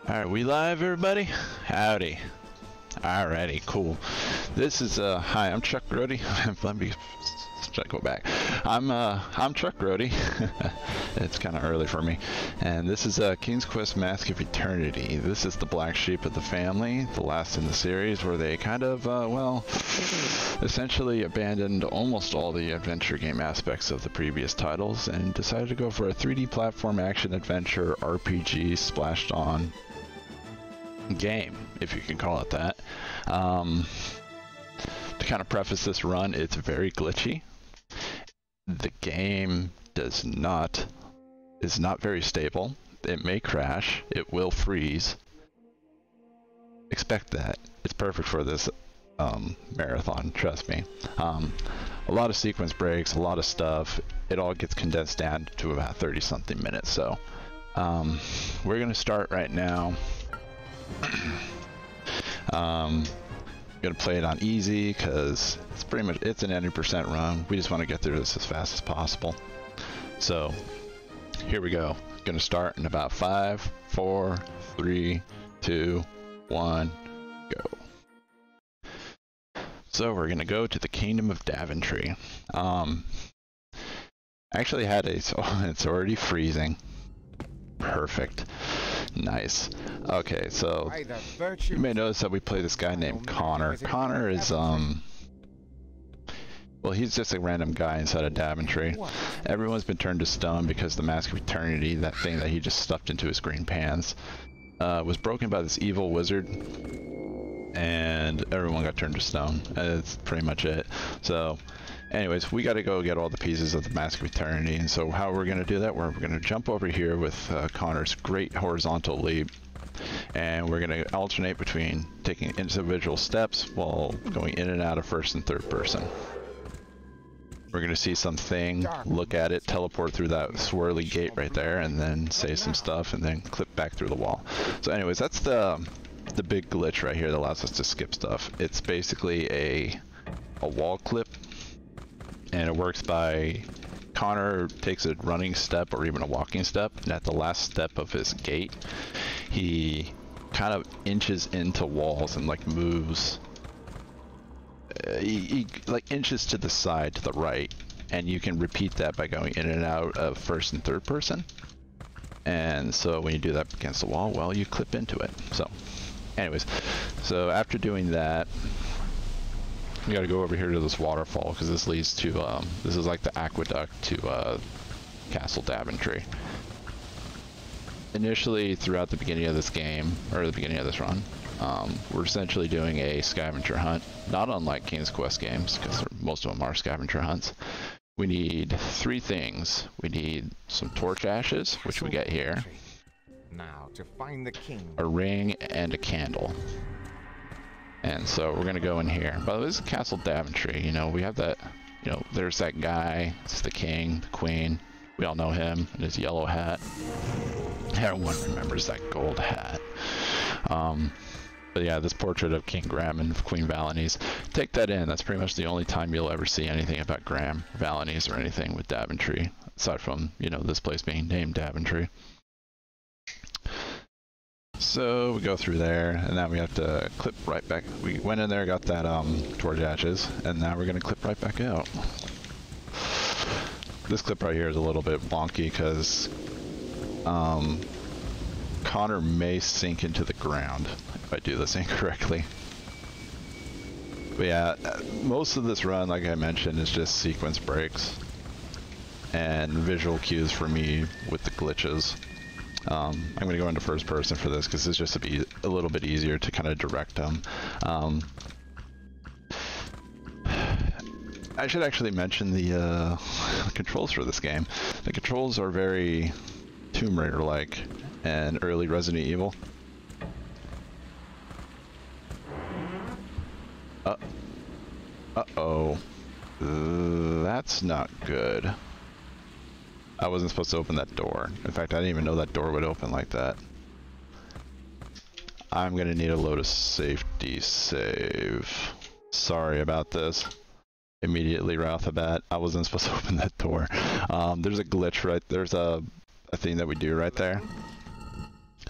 Alright, we live, everybody? Howdy. Alrighty, cool. This is, hi, I'm Chuck Grody. Let me go back. I'm Chuck Grody. It's kind of early for me. And this is King's Quest Mask of Eternity. This is the black sheep of the family, the last in the series, where they kind of, well, essentially abandoned almost all the adventure game aspects of the previous titles and decided to go for a 3D platform action adventure RPG splashed on game, if you can call it that. To kind of preface this run, it's very glitchy. The game is not very stable. It may crash. It will freeze. Expect that. It's perfect for this marathon, trust me. A lot of sequence breaks, a lot of stuff. It all gets condensed down to about 30 something minutes. So we're gonna start right now. Gonna play it on easy because it's pretty much an 80% run. We just want to get through this as fast as possible. So here we go. Gonna start in about 5, 4, 3, 2, 1, go. So we're gonna go to the Kingdom of Daventry. Actually had a, so it's already freezing. Perfect. Nice. Okay, so you may notice that we play this guy named Connor. Connor is, well, he's just a random guy inside of Daventry. Everyone's been turned to stone because the Mask of Eternity, that thing that he just stuffed into his green pants, was broken by this evil wizard, and everyone got turned to stone. That's pretty much it. So anyways, we got to go get all the pieces of the Mask of Eternity, and so how we're going to do that, we're going to jump over here with Connor's great horizontal leap, and we're going to alternate between taking individual steps while going in and out of first and third person. We're going to see something, look at it, teleport through that swirly gate right there, and then say some stuff, and then clip back through the wall. So anyways, that's the big glitch right here that allows us to skip stuff. It's basically a wall clip, and it works by Connor takes a running step or even a walking step, and at the last step of his gate, he kind of inches into walls and like moves. He like inches to the side, to the right, and you can repeat that by going in and out of first and third person. And so when you do that against the wall, well, you clip into it. So anyways, so after doing that, we got to go over here to this waterfall because this leads to this is like the aqueduct to Castle Daventry. Initially, throughout the beginning of this game, or the beginning of this run, we're essentially doing a scavenger hunt, not unlike King's Quest games, because most of them are scavenger hunts. We need 3 things. We need some torch ashes, which we get here. Now to find the king. A ring and a candle. And so we're gonna go in here. But this is Castle Daventry, you know, we have that, you know, there's that guy, it's the king, the queen, we all know him, and his yellow hat. Everyone remembers that gold hat. But yeah, this portrait of King Graham and Queen Valenice, take that in, that's pretty much the only time you'll ever see anything about Graham, Valenice, or anything with Daventry, aside from, you know, this place being named Daventry. So we go through there, and now we have to clip right back. We went in there, got that torch ashes, and now we're gonna clip right back out. This clip right here is a little bit wonky because Connor may sink into the ground if I do this incorrectly. But yeah, most of this run, like I mentioned, is just sequence breaks and visual cues for me with the glitches. I'm going to go into first person for this because it's just a little bit easier to kind of direct them. I should actually mention the controls for this game. The controls are very Tomb Raider-like and early Resident Evil. Uh-oh. That's not good. I wasn't supposed to open that door. In fact, I didn't even know that door would open like that. I'm gonna need a load of safety save. Sorry about this. Immediately right off the bat, I wasn't supposed to open that door. There's a glitch right, there's a thing that we do right there.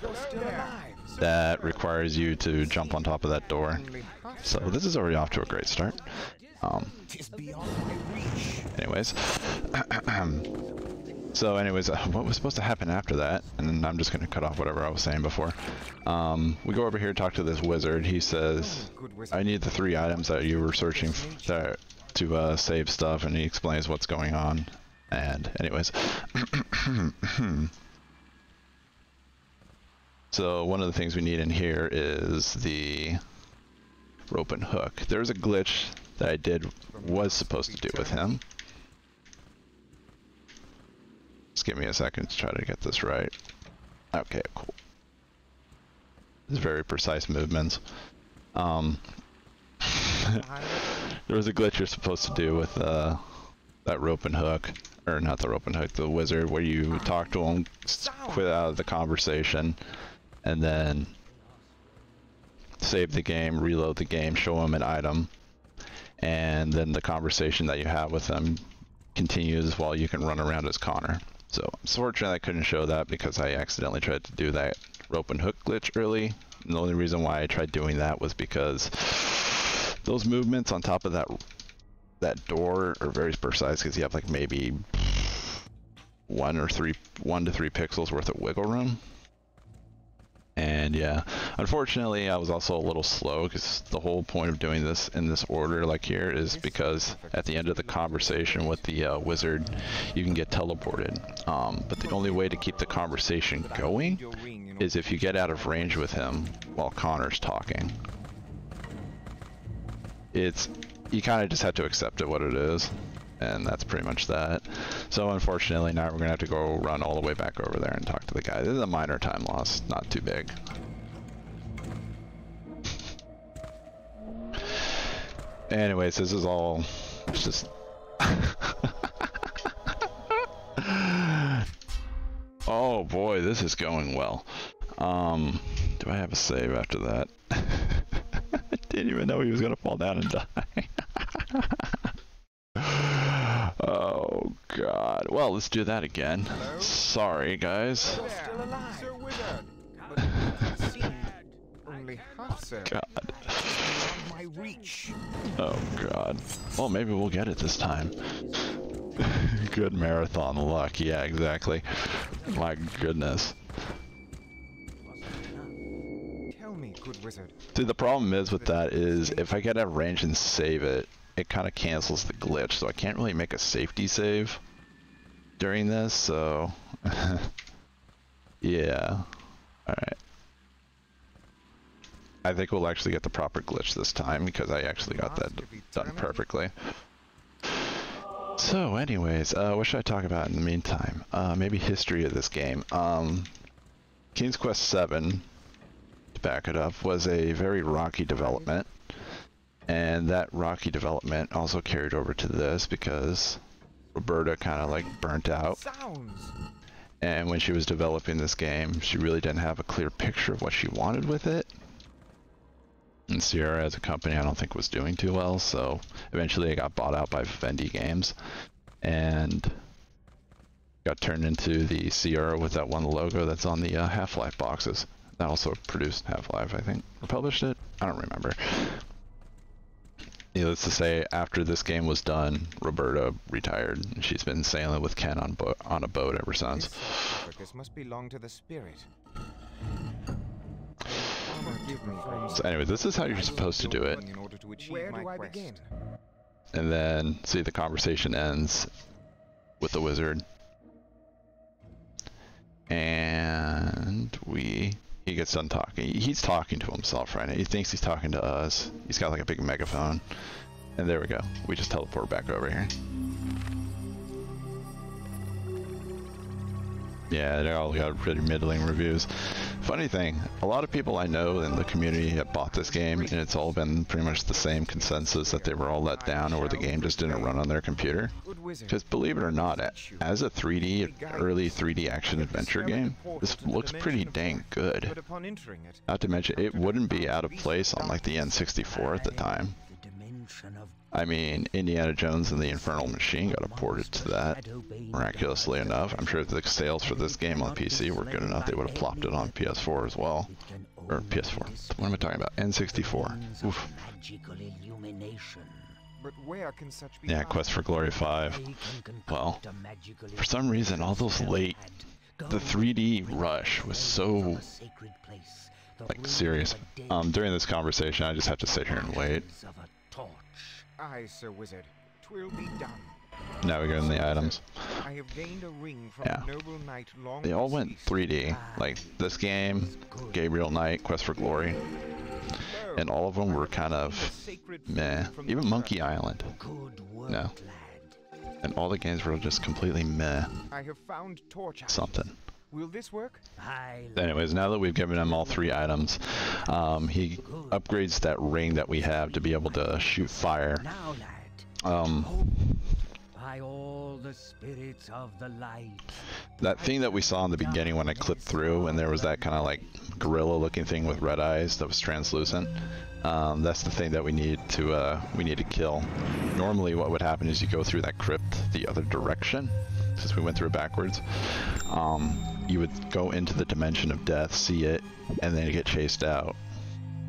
You're still alive, that requires you to jump on top of that door. So this is already off to a great start. Anyways, so anyways, what was supposed to happen after that, and I'm just going to cut off whatever I was saying before. We go over here, talk to this wizard. He says, I need the 3 items that you were searching to save stuff, and he explains what's going on. And anyways, so one of the things we need in here is the rope and hook. There's a glitch that I was supposed to do with him. Just give me a second to try to get this right. Okay, cool. It's very precise movements. There was a glitch you're supposed to do with that rope and hook, or not the rope and hook, the wizard, where you talk to him, quit out of the conversation, and then save the game, reload the game, show him an item, and then the conversation that you have with him continues while you can run around as Connor. So unfortunately I couldn't show that because I accidentally tried to do that rope and hook glitch early. And the only reason why I tried doing that was because those movements on top of that door are very precise, because you have like maybe 1 to 3 pixels worth of wiggle room. And yeah, unfortunately I was also a little slow, because the whole point of doing this in this order like here is because at the end of the conversation with the wizard you can get teleported, but the only way to keep the conversation going is if you get out of range with him while Connor's talking. You kind of just have to accept it what it is, and that's pretty much that. So unfortunately now we're gonna have to go run all the way back over there and talk to the guy. This is a minor time loss, not too big. Anyways, this is all, it's just oh boy, this is going well. Do I have a save after that? I didn't even know he was gonna fall down and die. Oh god. Well, let's do that again. Hello? Sorry, guys. Still alive. Sir Wizard. Only half, sir. God. Beyond my reach. Oh god. Well, maybe we'll get it this time. Good marathon luck. Yeah, exactly. My goodness. Tell me, good wizard. See, the problem is with that is if I get out of range and save it, it kind of cancels the glitch, so I can't really make a safety save during this, so yeah. Alright. I think we'll actually get the proper glitch this time because I actually got that done perfectly. So anyways, what should I talk about in the meantime? Maybe history of this game. King's Quest VII, to back it up, was a very rocky development. And that rocky development also carried over to this because Roberta kind of like burnt out. And when she was developing this game, she really didn't have a clear picture of what she wanted with it. And Sierra as a company I don't think was doing too well, so eventually it got bought out by Vivendi Games and got turned into the Sierra with that one logo that's on the Half-Life boxes. That also produced Half-Life, I think, or published it? I don't remember. Needless to say, after this game was done, Roberta retired. She's been sailing with Ken on a boat ever since. This must belong to the spirit. So anyway, this is how you're supposed to do it. Where do I begin? And then, see, the conversation ends with the wizard. And he gets done talking. He's talking to himself right now. He thinks he's talking to us. He's got like a big megaphone. And there we go. We just teleport back over here. Yeah, they all got pretty middling reviews. Funny thing, a lot of people I know in the community have bought this game, and it's all been pretty much the same consensus that they were all let down or the game just didn't run on their computer. Because believe it or not, as a early 3D action adventure game, this looks pretty dang good. Not to mention, it wouldn't be out of place on like the N64 at the time. I mean, Indiana Jones and the Infernal Machine got ported to that, miraculously enough. I'm sure if the sales for this game on PC were good enough, they would have plopped it on PS4 as well. Or PS4. What am I talking about? N64. Oof. But where can such be Yeah, found? Quest for Glory 5. Well, for some reason, all those late, the 3D rush was so, like, serious. During this conversation, I just have to sit here and wait. Aye, Sir Wizard. 'Twill be done. Now we go in the items. I have gained a ring from Yeah. a noble knight long They all went deceased. 3D. Like, this game, Gabriel Knight, Quest for Glory. And all of them were kind of meh. Even Monkey Island. No. And all the games were just completely meh. I have found torch ash. Something. Will this work? Anyways, now that we've given him all 3 items, he upgrades that ring that we have to be able to shoot fire. By all the spirits of the light. That thing that we saw in the beginning when I clipped through, and there was that kind of like gorilla-looking thing with red eyes that was translucent. That's the thing that we need to kill. Normally, what would happen is you go through that crypt the other direction, since we went through it backwards. You would go into the dimension of death, see it, and then you get chased out,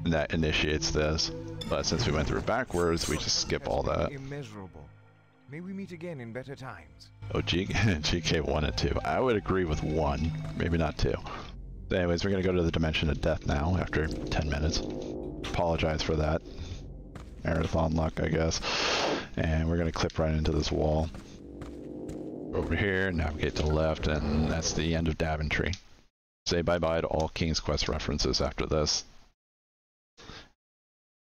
and that initiates this. But since we went through it backwards, we just skip all that. Immeasurable. May we meet again in better times. Oh, GK 1 and 2. I would agree with 1, maybe not 2. Anyways, we're gonna go to the dimension of death now after 10 minutes. Apologize for that. Marathon luck, I guess. And we're gonna clip right into this wall. Over here, navigate to the left, and that's the end of Daventry. Say bye-bye to all King's Quest references after this.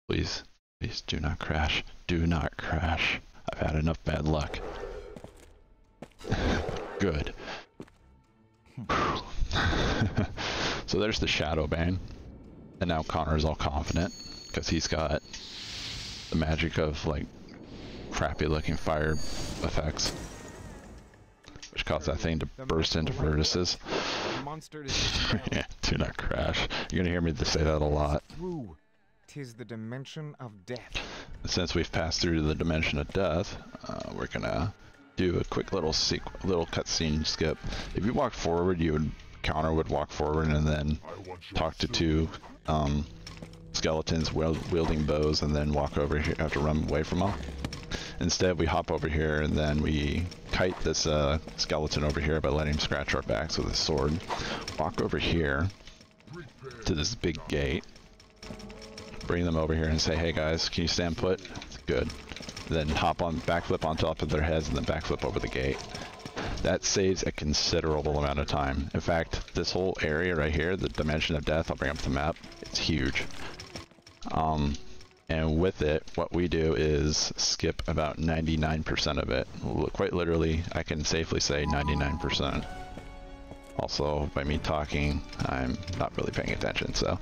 Please, please do not crash. Do not crash. I've had enough bad luck. Good. So there's the Shadow Bane. And now Connor's all confident, because he's got the magic of, like, crappy looking fire effects. Which caused that thing to burst into vertices. Monster is Yeah, do not crash. You're gonna hear me say that a lot. through. 'Tis the dimension of death. Since we've passed through the dimension of death, we're gonna do a quick little cutscene skip. If you walk forward, Connor would walk forward and then talk to 2 skeletons wielding bows, and then walk over here. Have to run away from them. Instead, we hop over here and then we kite this skeleton over here by letting him scratch our backs with his sword. Walk over here to this big gate. Bring them over here and say, hey guys, can you stand put? Good. Then backflip on top of their heads and then backflip over the gate. That saves a considerable amount of time. In fact, this whole area right here, the Dimension of Death, I'll bring up the map, it's huge. And with it, what we do is skip about 99% of it. Quite literally, I can safely say 99%. Also, by me talking, I'm not really paying attention, so.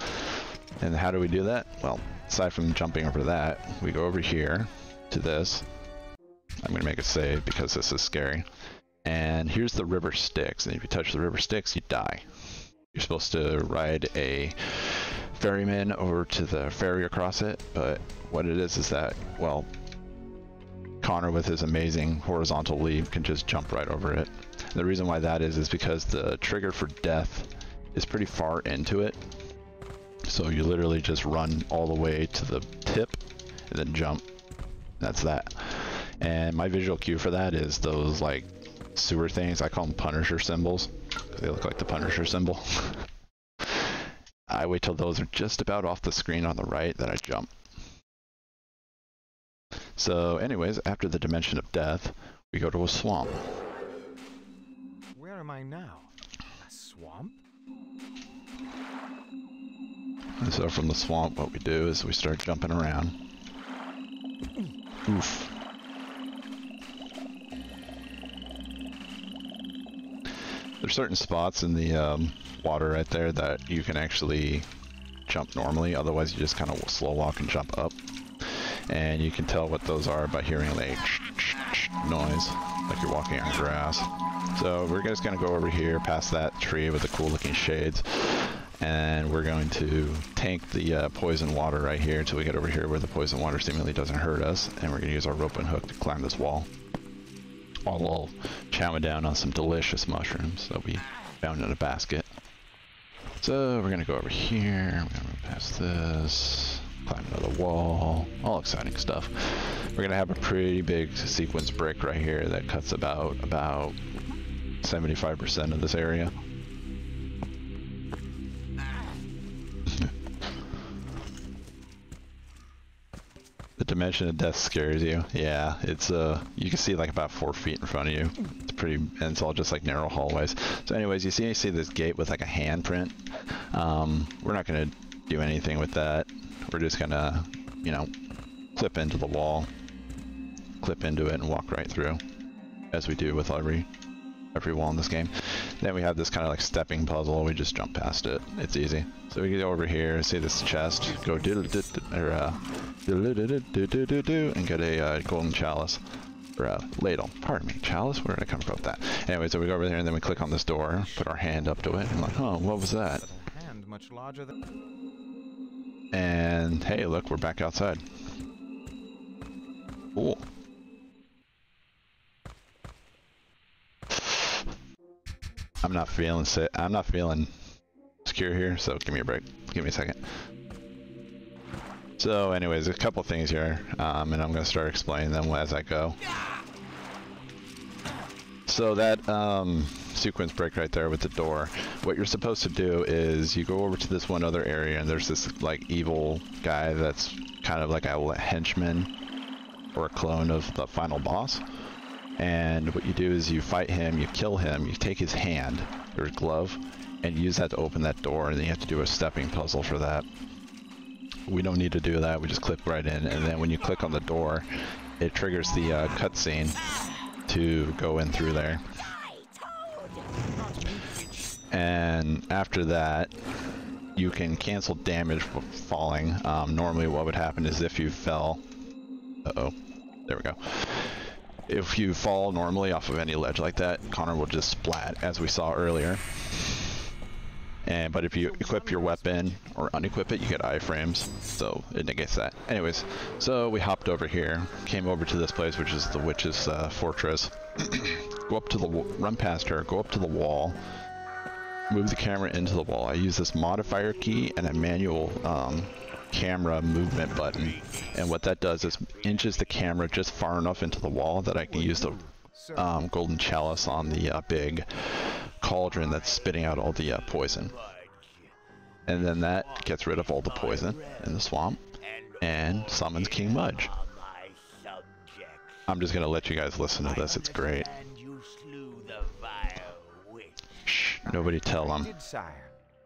And how do we do that? Well, aside from jumping over that, we go over here to this. I'm gonna make a save because this is scary. And here's the river Styx, and if you touch the river Styx, you die. You're supposed to ride a ferryman over to the ferry across it, but what it is that, well, Connor with his amazing horizontal leap can just jump right over it. And the reason why that is because the trigger for death is pretty far into it. So you literally just run all the way to the tip and then jump. That's that. And my visual cue for that is those like sewer things. I call them Punisher symbols. They look like the Punisher symbol. I wait till those are just about off the screen on the right, then I jump. So anyways, after the Dimension of Death, we go to a swamp. Where am I now? A swamp? And so from the swamp, what we do is we start jumping around. Oof. There's certain spots in the water right there that you can actually jump normally, otherwise you just kind of slow walk and jump up. And you can tell what those are by hearing like noise, like you're walking on grass. So we're just gonna go over here past that tree with the cool looking shades, and we're going to tank the poison water right here until we get over here where the poison water seemingly doesn't hurt us, and we're gonna use our rope and hook to climb this wall. All while chowing down on some delicious mushrooms that we found in a basket. So we're gonna go over here, we're gonna move past this, climb another wall, all exciting stuff. We're gonna have a pretty big sequence break right here that cuts about 75% of this area. The dimension of death scares you. Yeah, it's you can see like about 4 feet in front of you. It's pretty, and it's all just like narrow hallways. So anyways, you see this gate with like a handprint. We're not gonna do anything with that. We're just gonna, you know, clip into the wall, clip into it, and walk right through, as we do with every wall in this game. Then we have this kind of like stepping puzzle. We just jump past it. It's easy. So we can go over here, see this chest, go and get a golden chalice, or a ladle. Pardon me, chalice? Where did I come from with that? Anyway, so we go over there and then we click on this door, put our hand up to it, and like, oh, what was that? Hand much larger than... And hey, look, we're back outside. Cool. I'm not feeling secure here, so give me a break. Give me a second. So anyways, a couple things here, and I'm going to start explaining them as I go. So that sequence break right there with the door, what you're supposed to do is you go over to this one other area, and there's this like evil guy that's kind of like a henchman or a clone of the final boss. And what you do is you fight him, you kill him, you take his hand, or his glove, and use that to open that door, and then you have to do a stepping puzzle for that. We don't need to do that, we just click right in, and then when you click on the door, it triggers the cutscene to go in through there. And after that, you can cancel damage for falling. Normally what would happen is if you fell... Uh-oh, there we go. If you fall normally off of any ledge like that, Connor will just splat, as we saw earlier. But if you equip your weapon or unequip it, you get iframes, so it negates that. Anyways, so we hopped over here, came over to this place, which is the witch's fortress. Go up to the run past her, go up to the wall, move the camera into the wall. I use this modifier key and a manual camera movement button, and what that does is inches the camera just far enough into the wall that I can use the golden chalice on the big cauldron that's spitting out all the poison, and then that gets rid of all the poison in the swamp and summons King Mudge. I'm just gonna let you guys listen to this. It's great. Shh, nobody tell him.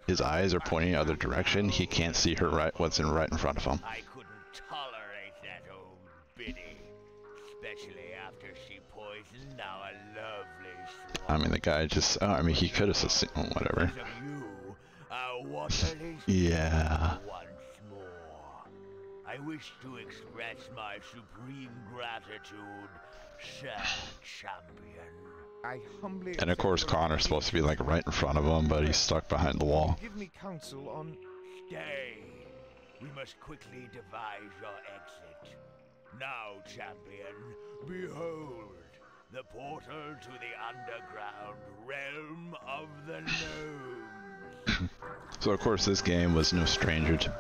His eyes are pointing the other direction. He can't see her what's right in front of him. I couldn't tolerate that old biddy, especially after she poisoned our lovely swamp. I mean, the guy just, I mean, he could have said, oh, whatever. Yeah. Once more, I wish to express my supreme gratitude, Sir Champion. I humbly And of course, Connor's supposed to be like right in front of him, but he's stuck behind the wall. give me counsel on... Stay. We must quickly devise your exit. Now, champion, behold the portal to the underground realm of the gnomes. So of course, this game was no stranger to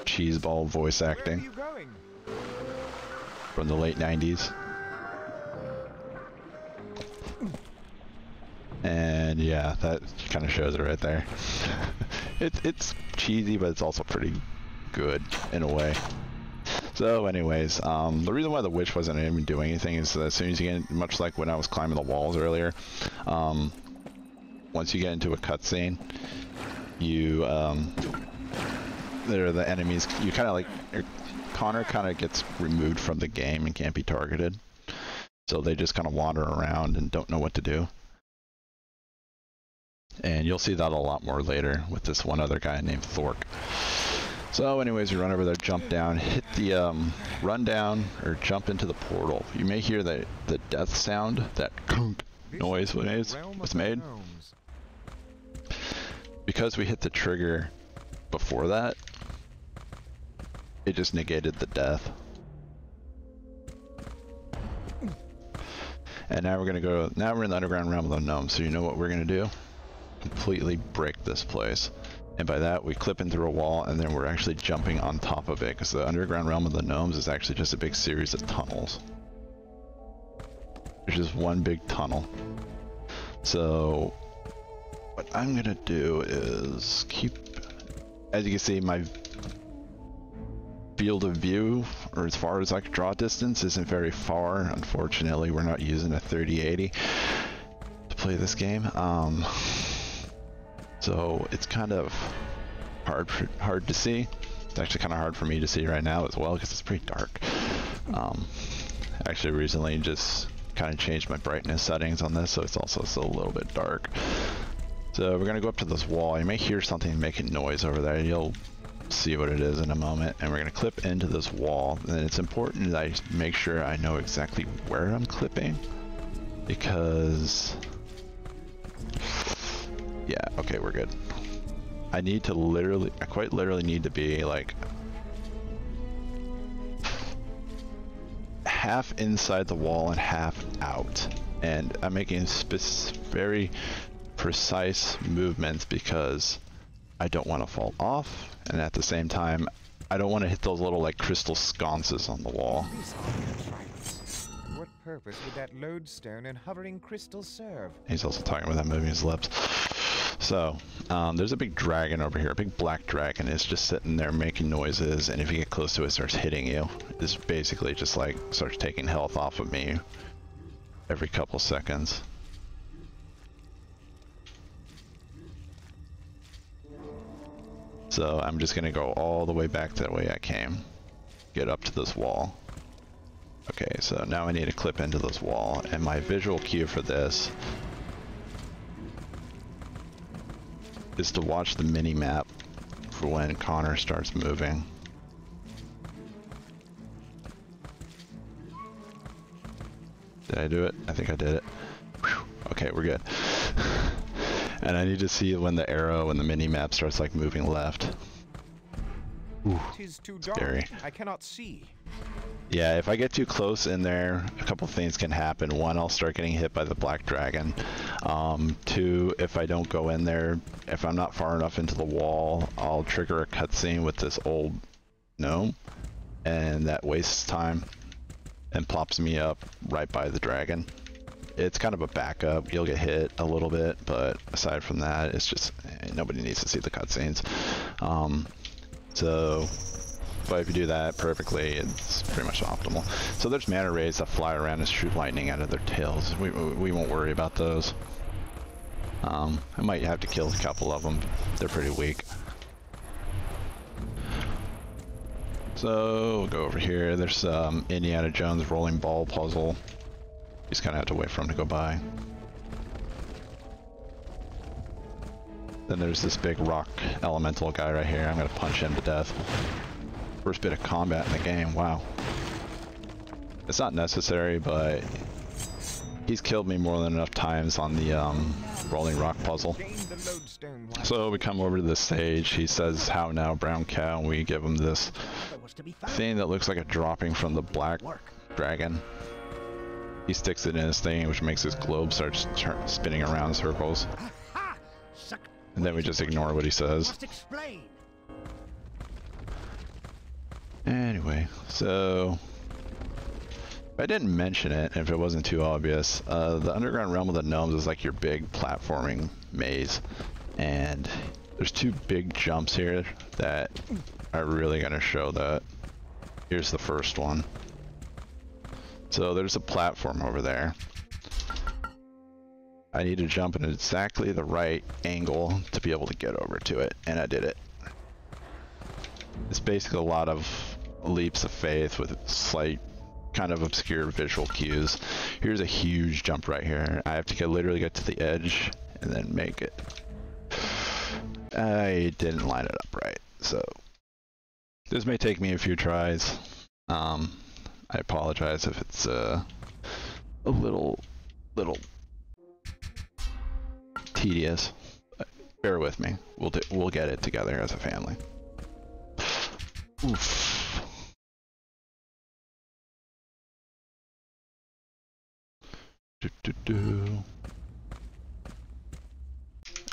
cheeseball voice Where are acting you going? from the late 90s. And yeah, that kind of shows it right there. It's cheesy, but it's also pretty good in a way. So anyways, the reason why the witch wasn't even doing anything is that as soon as you get, much like when I was climbing the walls earlier, once you get into a cutscene, you, they're the enemies, you kind of like, Connor kind of gets removed from the game and can't be targeted. So they just kind of wander around and don't know what to do. And you'll see that a lot more later with this one other guy named Thork. So anyways, we run over there, jump down, hit the run down or jump into the portal. You may hear the death sound, that clunk noise was made. Because we hit the trigger before that, it just negated the death. And now we're gonna go, now we're in the underground realm of the gnomes, so you know what we're gonna do? Completely break this place. And by that, we clip into a wall, and then we're actually jumping on top of it, because the underground realm of the gnomes is actually just a big series of tunnels. There's just one big tunnel. So what I'm gonna do is keep, as you can see, my field of view, or as far as I can draw distance, isn't very far. Unfortunately, we're not using a 3080 to play this game. So it's kind of hard to see. It's actually kind of hard for me to see right now as well, because it's pretty dark. Actually recently just kind of changed my brightness settings on this, so it's also still a little bit dark. So we're gonna go up to this wall. You may hear something making noise over there. You'll see what it is in a moment. And we're gonna clip into this wall. And it's important that I make sure I know exactly where I'm clipping, because yeah, okay, we're good. I need to literally, I quite literally need to be like half inside the wall and half out. And I'm making very precise movements because I don't want to fall off, and at the same time, I don't want to hit those little like crystal sconces on the wall. What purpose would that lodestone and hovering crystal serve? He's also talking about that moving his lips. So, there's a big dragon over here, a big black dragon. It's just sitting there making noises, and if you get close to it, it starts hitting you. It's basically just like starts taking health off of me every couple seconds. So I'm just gonna go all the way back that way I came. Get up to this wall. Okay, so now I need to clip into this wall, and my visual cue for this is to watch the mini-map for when Connor starts moving. Did I do it? I think I did it. Whew. Okay, we're good. And I need to see when the arrow and the mini-map starts like moving left. Ooh, Tis too dark. scary. I cannot see. Yeah, if I get too close in there, a couple things can happen. One, I'll start getting hit by the black dragon. Two, if I don't go in there, if I'm not far enough into the wall, I'll trigger a cutscene with this old gnome, and that wastes time and plops me up right by the dragon. It's kind of a backup. You'll get hit a little bit, but aside from that, it's just nobody needs to see the cutscenes. But if you do that perfectly, it's pretty much optimal. So there's manta rays that fly around and shoot lightning out of their tails. We won't worry about those. I might have to kill a couple of them. They're pretty weak. So we'll go over here. There's Indiana Jones rolling ball puzzle. You just kind of have to wait for him to go by. Then there's this big rock elemental guy right here. I'm gonna punch him to death. First bit of combat in the game, wow. It's not necessary, but he's killed me more than enough times on the rolling rock puzzle. So we come over to this stage. He says, "How now, brown cow?" And we give him this thing that looks like a dropping from the black dragon. He sticks it in his thing, which makes his globe start spinning around in circles. And then we just ignore what he says. Anyway, so if I didn't mention it, if it wasn't too obvious, the underground realm of the gnomes is like your big platforming maze, and there's two big jumps here that are really going to show that. Here's the first one. So there's a platform over there. I need to jump in exactly the right angle to be able to get over to it, and I did it. It's basically a lot of leaps of faith with slight kind of obscure visual cues. Here's a huge jump right here. I have to literally get to the edge and then make it. I didn't line it up right, so this may take me a few tries. I apologize if it's a little tedious. Bear with me. We'll get it together as a family. Oof.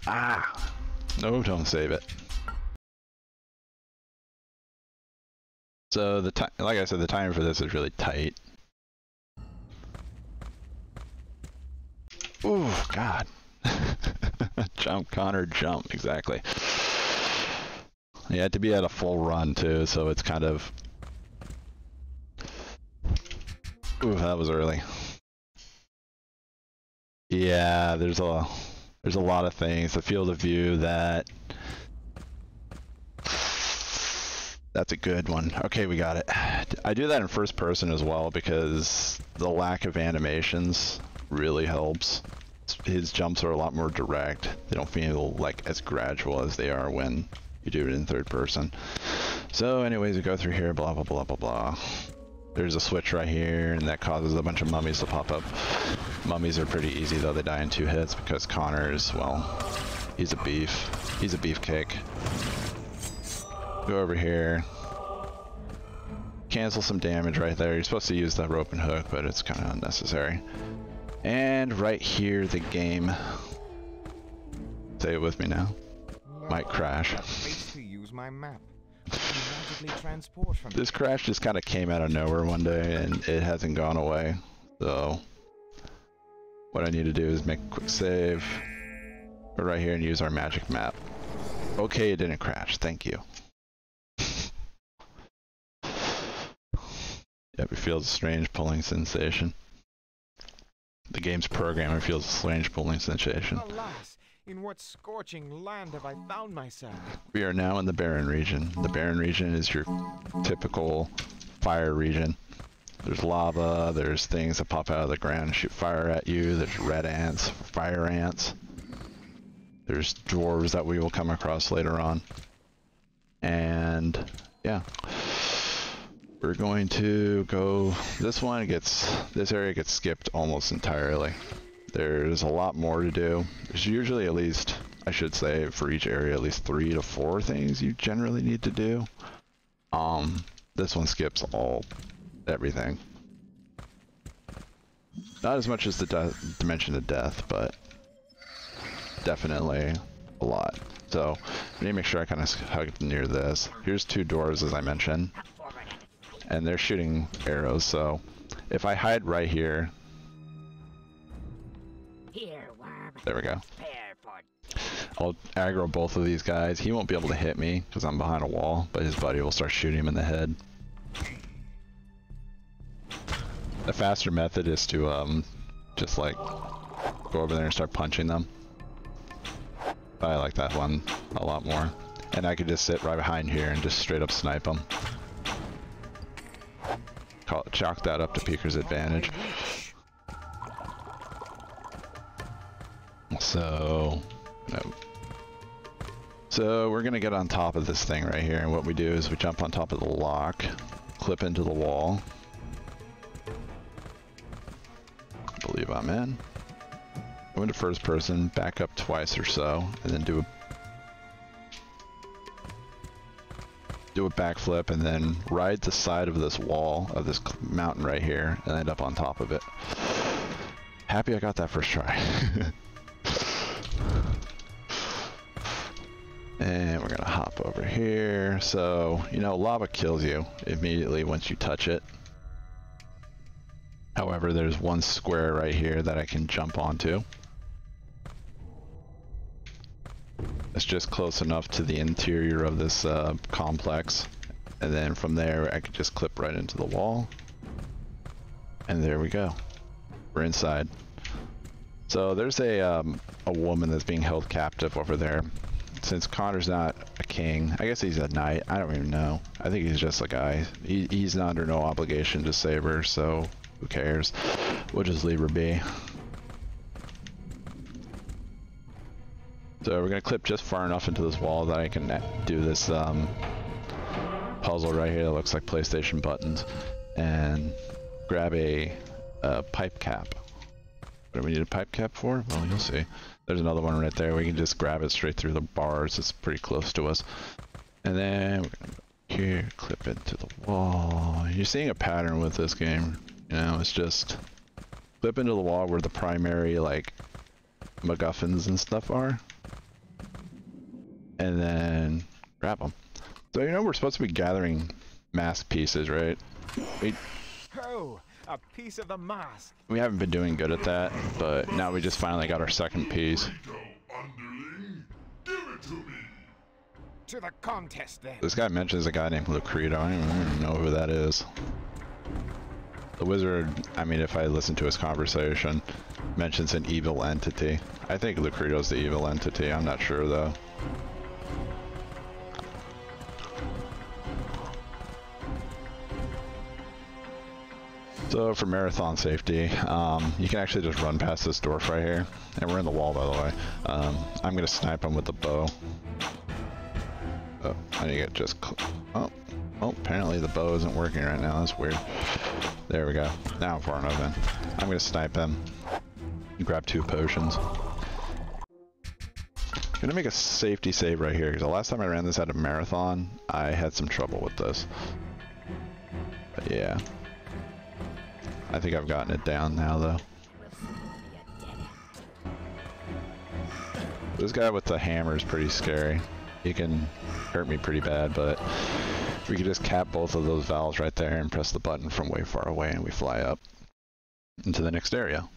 Ah! No, don't save it. So the time, like I said, the timing for this is really tight. Ooh, God. Jump, Connor, jump. Exactly. You had to be at a full run too, so it's kind of... Ooh, that was early. Yeah, there's a lot of things. The field of view, that's a good one. Okay, we got it. I do that in first person as well because the lack of animations really helps. His jumps are a lot more direct. They don't feel like as gradual as they are when you do it in third person. So anyways, we go through here, blah, blah, blah, blah, blah. There's a switch right here, and that causes a bunch of mummies to pop up. Mummies are pretty easy though, they die in 2 hits because Connor's, well, he's a beef. He's a beefcake. Go over here. Cancel some damage right there. You're supposed to use the rope and hook, but it's kind of unnecessary. And right here, the game, say it with me now, might crash. To use my map. Transport from This crash just kind of came out of nowhere one day, and it hasn't gone away. So what I need to do is make a quick save, go right here and use our magic map. Okay, it didn't crash. Thank you. Yep, it feels a strange pulling sensation. The game's programmer feels a strange pulling sensation. Alas, in what scorching land have I found myself? We are now in the Barren region. The Barren region is your typical fire region. There's lava, there's things that pop out of the ground and shoot fire at you, there's red ants, fire ants. There's dwarves that we will come across later on. And yeah. We're going to go, this area gets skipped almost entirely. There's a lot more to do. There's usually at least, I should say, for each area, at least 3 to 4 things you generally need to do. This one skips everything. Not as much as the Dimension of Death, but definitely a lot. So, I need to make sure I kind of hug near this. Here's 2 doors, as I mentioned. And they're shooting arrows, so if I hide right here, there we go. I'll aggro both of these guys. He won't be able to hit me because I'm behind a wall, but his buddy will start shooting him in the head. The faster method is to just like go over there and start punching them. I like that one a lot more. And I could just sit right behind here and just straight up snipe them. Chalk that up to Peeker's advantage. So we're gonna get on top of this thing right here, and what we do is we jump on top of the lock, clip into the wall. I believe I'm in. Go into first person, back up twice or so, and then do a backflip, and then ride the side of this wall of this mountain right here and end up on top of it. Happy I got that first try. And we're gonna hop over here. So, you know, lava kills you immediately once you touch it. However, there's one square right here that I can jump onto. It's just close enough to the interior of this complex, and then from there I could just clip right into the wall, and there we go. We're inside. So there's a woman that's being held captive over there. Since Connor's not a king, I guess he's a knight, I don't even know. I think he's just a guy. He's not under no obligation to save her, so who cares? We'll just leave her be. So we're gonna clip just far enough into this wall that I can do this puzzle right here that looks like PlayStation buttons, and grab a pipe cap. What do we need a pipe cap for? Well, you'll see. There's another one right there. We can just grab it straight through the bars. It's pretty close to us. And then we're gonna go here, clip into the wall. You're seeing a pattern with this game. You know, it's just clip into the wall where the primary like MacGuffins and stuff are, and then grab them. So you know we're supposed to be gathering mask pieces, right? Oh, a piece of the mask. We haven't been doing good at that, but now we just finally got our second piece. Underling, give it to me. To the contest, then. This guy mentions a guy named Lucredo. I don't even know who that is. The wizard, I mean, if I listen to his conversation, mentions an evil entity. I think Lucredo's the evil entity. I'm not sure, though. So for marathon safety, you can actually just run past this dwarf right here. And we're in the wall, by the way. I'm going to snipe him with the bow. Oh, I need to get just... Oh, apparently the bow isn't working right now. That's weird. There we go. Now I'm far enough in. I'm going to snipe him. Grab 2 potions. I'm going to make a safety save right here, because the last time I ran this at a marathon, I had some trouble with this. But yeah. I think I've gotten it down now, though. This guy with the hammer is pretty scary. He can hurt me pretty bad, but if we could just cap both of those valves right there and press the button from way far away and we fly up into the next area.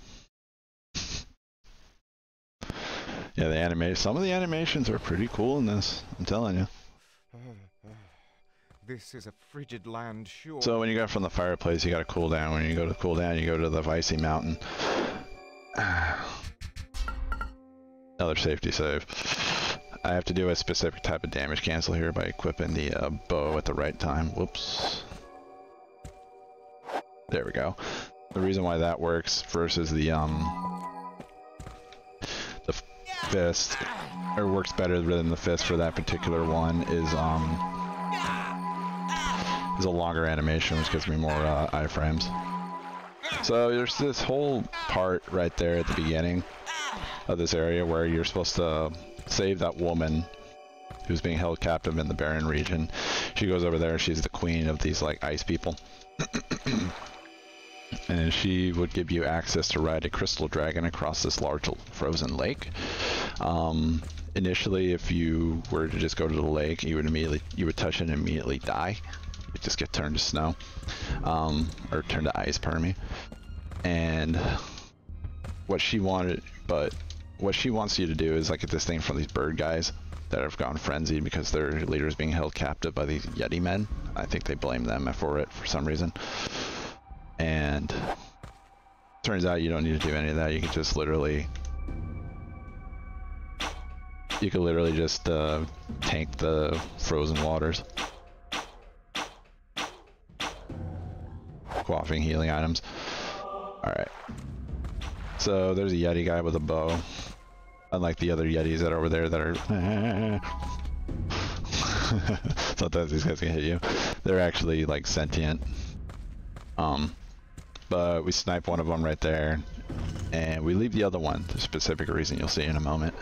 Yeah, some of the animations are pretty cool in this, I'm telling you. This is a frigid land, sure. So when you go from the fireplace, you gotta cool down. When you go to cool down, you go to the Icy Mountain. Another safety save. I have to do a specific type of damage cancel here by equipping the bow at the right time. Whoops. There we go. The reason why that works versus the fist, or works better than the fist for that particular one, is a longer animation, which gives me more iframes. So there's this whole part right there at the beginning of this area where you're supposed to save that woman who's being held captive in the barren region. She goes over there, she's the queen of these like ice people. And she would give you access to ride a crystal dragon across this large frozen lake. Initially, if you were to just go to the lake, you would touch it and immediately die. You'd just get turned to snow, or turned to ice, pardon me. And what she wants you to do is like get this thing from these bird guys that have gone frenzied because their leader is being held captive by these Yeti men. I think they blame them for it for some reason. And turns out you don't need to do any of that. You can just literally just tank the frozen waters. Quaffing healing items. Alright. So there's a Yeti guy with a bow. Unlike the other Yetis that are over there that are... Sometimes these guys can hit you. They're actually like sentient. But we snipe one of them right there. And we leave the other one. There's a specific reason you'll see in a moment.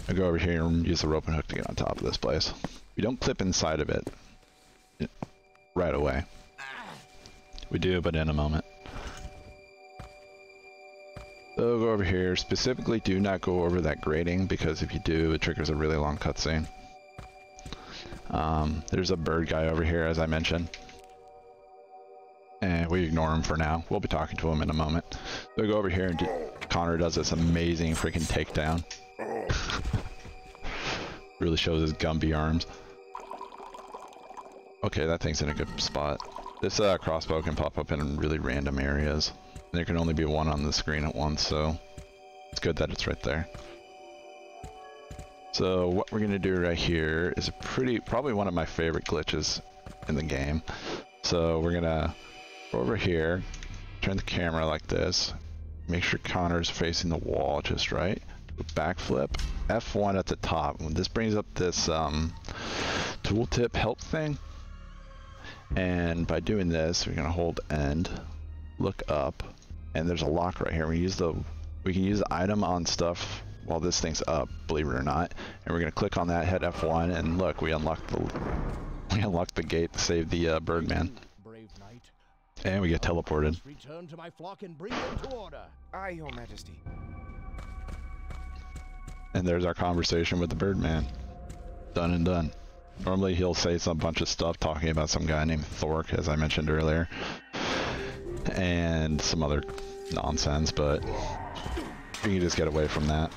I'll go over here and use the rope and hook to get on top of this place. We don't clip inside of it right away. We do, but in a moment. So go over here. Specifically, do not go over that grating, because if you do, it triggers a really long cutscene. There's a bird guy over here, as I mentioned. And we ignore him for now. We'll be talking to him in a moment. So go over here and Connor does this amazing freaking takedown. Really shows his Gumby arms. Okay, that thing's in a good spot. This crossbow can pop up in really random areas. There can only be one on the screen at once, so it's good that it's right there. So what we're gonna do right here is probably one of my favorite glitches in the game. So we're gonna go over here, turn the camera like this, make sure Connor's facing the wall just right. Backflip, F1 at the top. This brings up this tooltip help thing. And by doing this, we're gonna hold end, look up, and there's a lock right here. We can use the item on stuff while this thing's up, believe it or not. And we're gonna click on that, hit F1, and look, we unlocked the gate to save the Birdman. Brave knight. And we get teleported. Return to my flock and bring them to order. Aye, Your Majesty. And there's our conversation with the Birdman. Done and done. Normally he'll say some bunch of stuff talking about some guy named Thork, as I mentioned earlier, and some other nonsense, but you can just get away from that.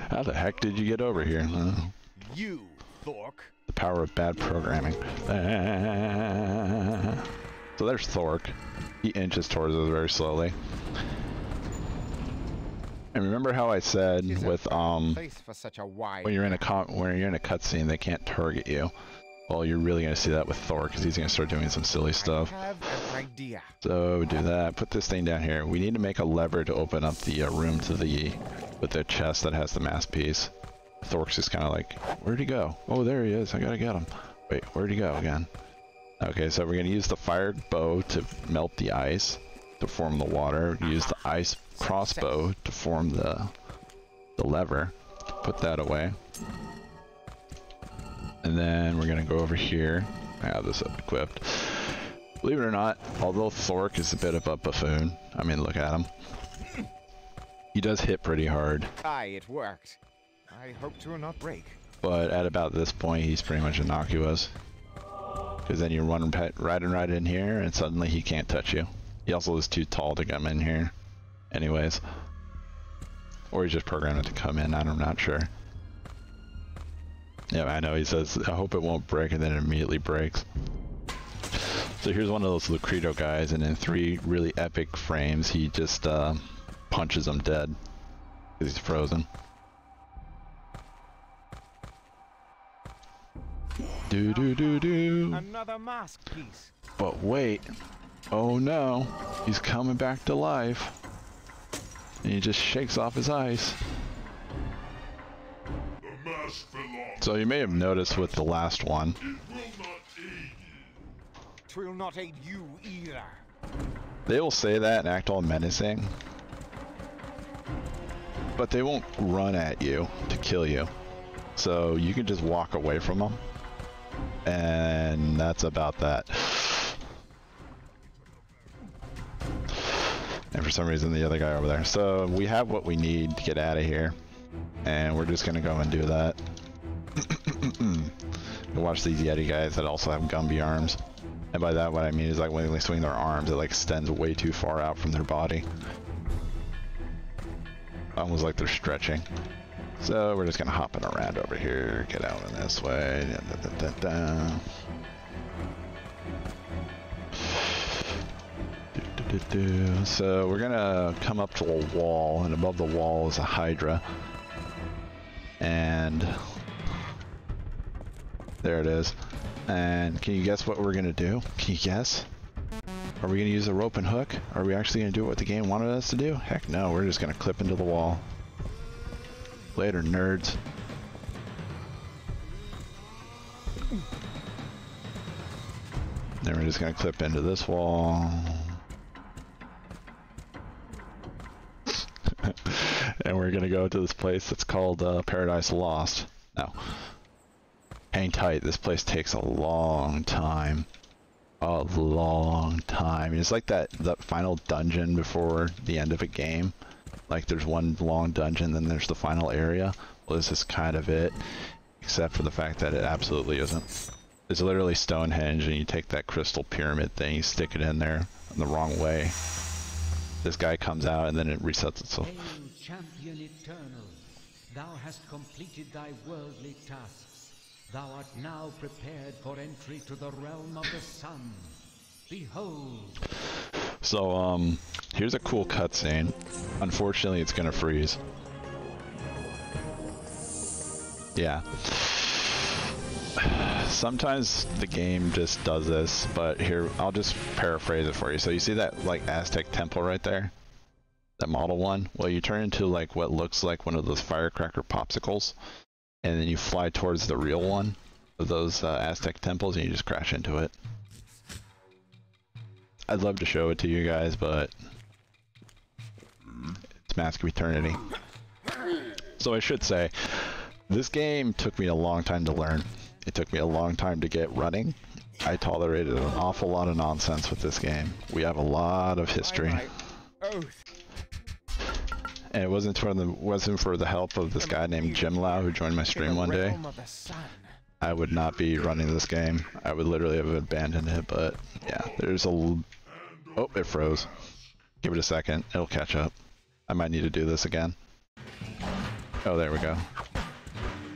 How the heck did you get over here? You, Thork. The power of bad programming. So there's Thork. He inches towards us very slowly. And remember how I said with Place for such a wide when you're in a cutscene they can't target you. Well, you're really gonna see that with Thor because he's gonna start doing some silly stuff. I have an idea. So do that. Put this thing down here. We need to make a lever to open up the room to the with the chest that has the mass piece. Thork's just kind of like, where'd he go? Oh, there he is. I gotta get him. Wait, where'd he go again? Okay, so we're gonna use the fire bow to melt the ice to form the water. Use the ice crossbow to form the lever. Put that away. And then we're gonna go over here. I have this equipped. Believe it or not, although Thork is a bit of a buffoon, I mean, look at him. He does hit pretty hard. Aye, it worked. I hope to not break. But at about this point, he's pretty much innocuous. Because then you run right in here, and suddenly he can't touch you. He also is too tall to come in here. Anyways. Or he's just programmed to come in, I'm not sure. Yeah, I know, he says, I hope it won't break, and then it immediately breaks. So here's one of those Lucreto guys, and in 3 really epic frames, he just punches him dead. Because he's frozen. Do do do do. Another mask piece. But wait. Oh no. He's coming back to life. And he just shakes off his ice. The mask fell off. So you may have noticed with the last one. It will not aid you. Twill not aid you either. They will say that and act all menacing. But they won't run at you to kill you. So you can just walk away from them. And that's about that. And for some reason the other guy over there. So we have what we need to get out of here. And we're just gonna go and do that. Watch these Yeti guys that also have Gumby arms. And by that what I mean is like when they swing their arms, it like extends way too far out from their body. Almost like they're stretching. So we're just gonna hop it around over here, get out in this way. So we're gonna come up to a wall, and above the wall is a Hydra. And there it is. And can you guess what we're gonna do? Can you guess? Are we gonna use a rope and hook? Are we actually gonna do what the game wanted us to do? Heck no, we're just gonna clip into the wall. Later, nerds. Then we're just gonna clip into this wall. And we're gonna go to this place that's called Paradise Lost. No. Hang tight, this place takes a long time. A long time. It's like that final dungeon before the end of a game. Like there's one long dungeon, then there's the final area. Well, this is kind of it, except for the fact that it absolutely isn't. It's literally Stonehenge, and you take that crystal pyramid thing, you stick it in there in the wrong way. This guy comes out, and then it resets itself. Hail, champion eternal, thou hast completed thy worldly tasks. Thou art now prepared for entry to the realm of the sun. Behold. So, here's a cool cutscene. Unfortunately, it's gonna freeze. Yeah. Sometimes the game just does this, but here, I'll just paraphrase it for you. So you see that, like, Aztec temple right there? That model one? Well, you turn into, like, what looks like one of those firecracker popsicles, and then you fly towards the real one of those Aztec temples, and you just crash into it. I'd love to show it to you guys, but it's Mask of Eternity. So I should say, this game took me a long time to learn. It took me a long time to get running. I tolerated an awful lot of nonsense with this game. We have a lot of history. and it wasn't for the help of this guy named Jim Lau who joined my stream one day, I would not be running this game. I would literally have abandoned it. But yeah, there's a... Oh, it froze. Give it a second. It'll catch up. I might need to do this again. Oh, there we go.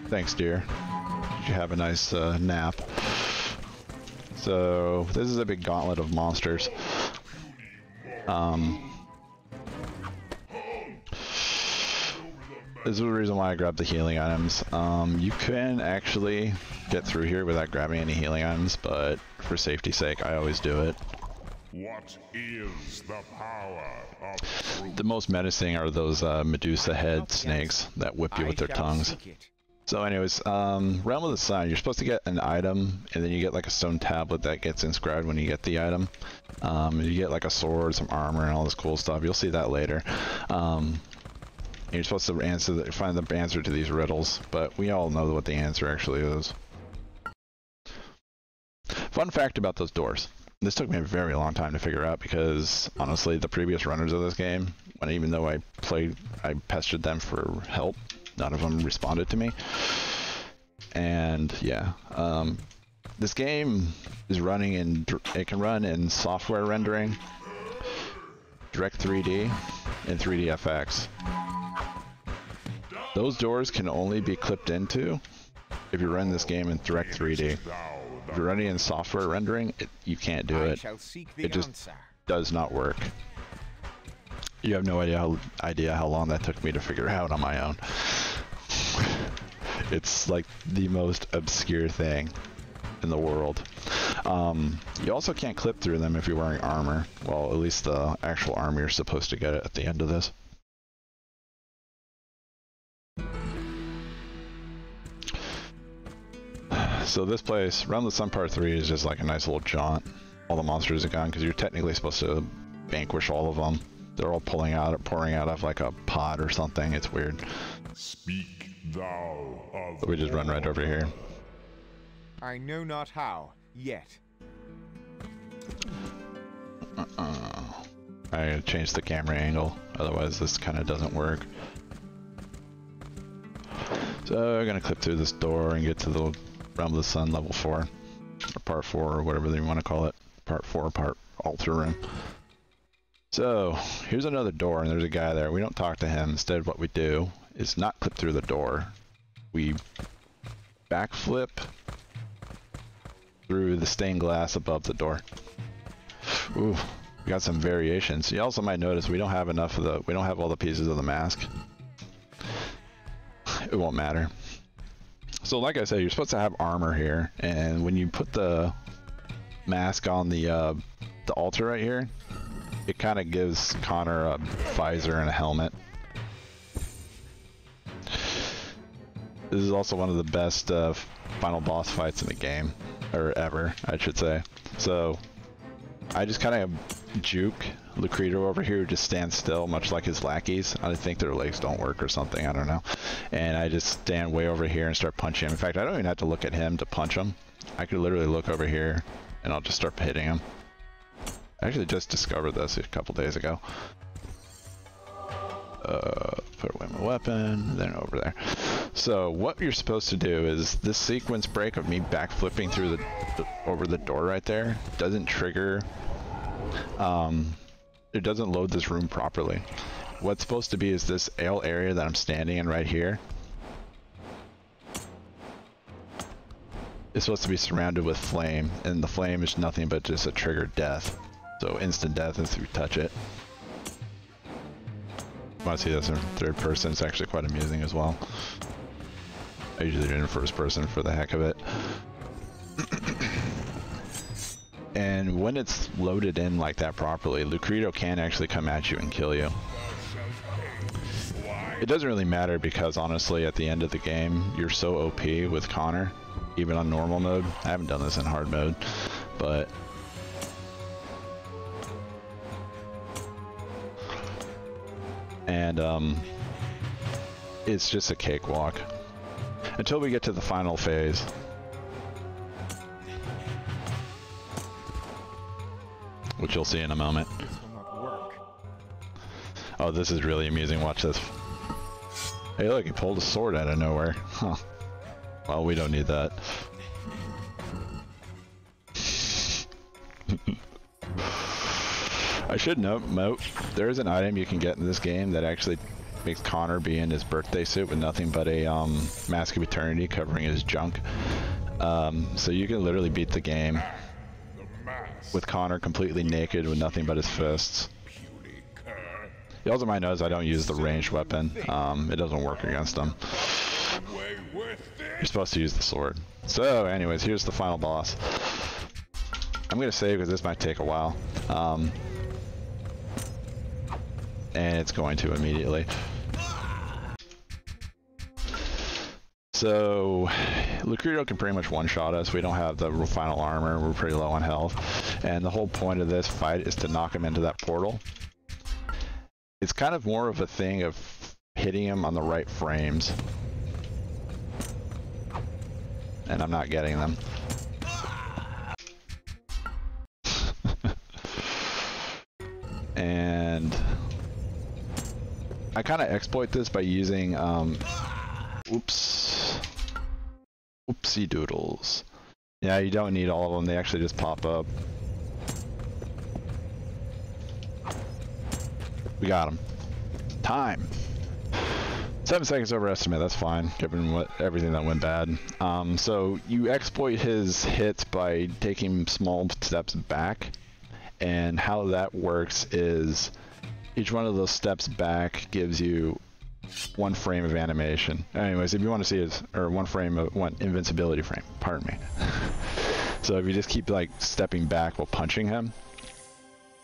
Thanks, dear. Did you have a nice nap? So this is a big gauntlet of monsters. This is the reason why I grabbed the healing items. You can actually get through here without grabbing any healing items, but for safety's sake, I always do it. What is the power of truth? The most menacing are those Medusa head snakes that whip you with their tongues. So anyways, Realm of the Sun, you're supposed to get an item, and then you get like a stone tablet that gets inscribed when you get the item. You get like a sword, some armor, and all this cool stuff. You'll see that later. You're supposed to find the answer to these riddles, but we all know what the answer actually is. Fun fact about those doors. This took me a very long time to figure out because, honestly, the previous runners of this game, even though I pestered them for help, none of them responded to me. And yeah, this game is running it can run in software rendering, Direct 3D, and 3DFX. Those doors can only be clipped into if you run this game in Direct 3D. If you're running in software rendering, you can't do it. It just does not work. You have no idea how long that took me to figure out on my own. It's like the most obscure thing in the world. You also can't clip through them if you're wearing armor. Well, at least the actual armor you're supposed to get it at the end of this. So this place, Realm of the Sun Part 3, is just like a nice little jaunt. All the monsters are gone because you're technically supposed to vanquish all of them. They're all pouring out of like a pod or something. It's weird. Speak thou of So we just run right over here. I know not how, yet. I gotta change the camera angle, otherwise this kind of doesn't work. So we're gonna clip through this door and get to the Realm of the Sun level 4, or part 4, or whatever they want to call it. Part 4, part altar room. So here's another door, and there's a guy there. We don't talk to him. Instead, what we do is not clip through the door. We backflip through the stained glass above the door. Ooh, we got some variations. You also might notice we don't have all the pieces of the mask. It won't matter. So like I said, you're supposed to have armor here, and when you put the mask on the altar right here, it kind of gives Connor a visor and a helmet. This is also one of the best final boss fights in the game, or ever, I should say. So I just kind of juke Lucreto over here, who just stands still, much like his lackeys. I think their legs don't work or something, I don't know. And I just stand way over here and start punching him. In fact, I don't even have to look at him to punch him. I could literally look over here and I'll just start hitting him. I actually just discovered this a couple days ago. Put away my weapon, then over there. So what you're supposed to do is this sequence break of me backflipping through over the door right there doesn't trigger. It doesn't load this room properly. What's supposed to be is this ale area that I'm standing in right here. It's supposed to be surrounded with flame, and the flame is nothing but just a triggered death. So instant death if you touch it. I want to see this in third person. It's actually quite amusing as well. I usually do it in first person for the heck of it. And when it's loaded in like that properly, Lucreto can actually come at you and kill you. It doesn't really matter because honestly at the end of the game, you're so OP with Connor, even on normal mode. I haven't done this in hard mode, but it's just a cakewalk until we get to the final phase. Which you'll see in a moment. This will not work. Oh, this is really amusing. Watch this. Hey, look, he pulled a sword out of nowhere. Huh. Well, we don't need that. I should note, there is an item you can get in this game that actually makes Connor be in his birthday suit with nothing but a Mask of Eternity covering his junk. So you can literally beat the game with Connor completely naked with nothing but his fists. You also might notice I don't use the ranged weapon. It doesn't work against him. You're supposed to use the sword. So anyways, here's the final boss. I'm gonna save because this might take a while. And it's going to immediately. So, Lucreto can pretty much one-shot us. We don't have the final armor. We're pretty low on health. And the whole point of this fight is to knock him into that portal. It's kind of more of a thing of hitting him on the right frames. And I'm not getting them. And I kind of exploit this by using, oopsie doodles. Yeah, you don't need all of them, they actually just pop up. We got him. Time. 7 seconds overestimate, that's fine, given everything that went bad. So you exploit his hits by taking small steps back, and how that works is each one of those steps back gives you 1 frame of animation. Anyways, if you want to see his, or 1 frame of one invincibility frame, pardon me. So if you just keep like stepping back while punching him,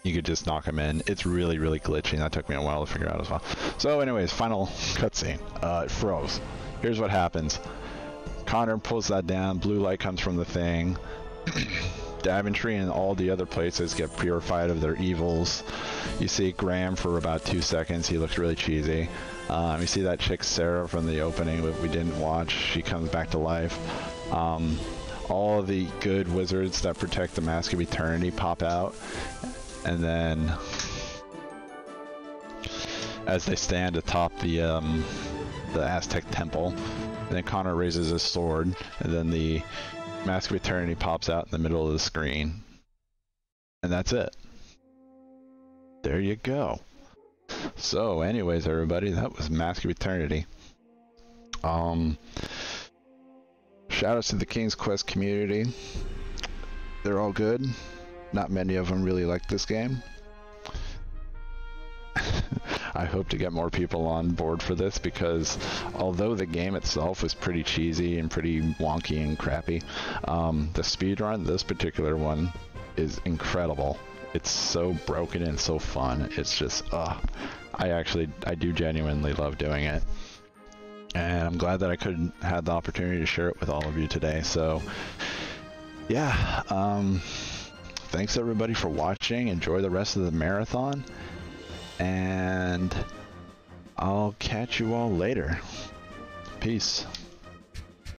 you could just knock him in. It's really, really glitchy, and that took me a while to figure out as well. So anyways, final cutscene. It froze. Here's what happens. Connor pulls that down, blue light comes from the thing. Daventry and all the other places get purified of their evils. You see Graham for about 2 seconds. He looks really cheesy. You see that chick Sarah from the opening that we didn't watch. She comes back to life. All the good wizards that protect the Mask of Eternity pop out. And then, as they stand atop the Aztec temple, and then Connor raises his sword, and then the Mask of Eternity pops out in the middle of the screen. And that's it. There you go. So anyways, everybody, that was Mask of Eternity. Shoutouts to the King's Quest community. They're all good. Not many of them really like this game. I hope to get more people on board for this, because although the game itself was pretty cheesy and pretty wonky and crappy, the speedrun, this particular one, is incredible. It's so broken and so fun. It's just, I do genuinely love doing it. And I'm glad that I could have the opportunity to share it with all of you today. So, yeah, thanks everybody for watching. Enjoy the rest of the marathon. And I'll catch you all later. Peace.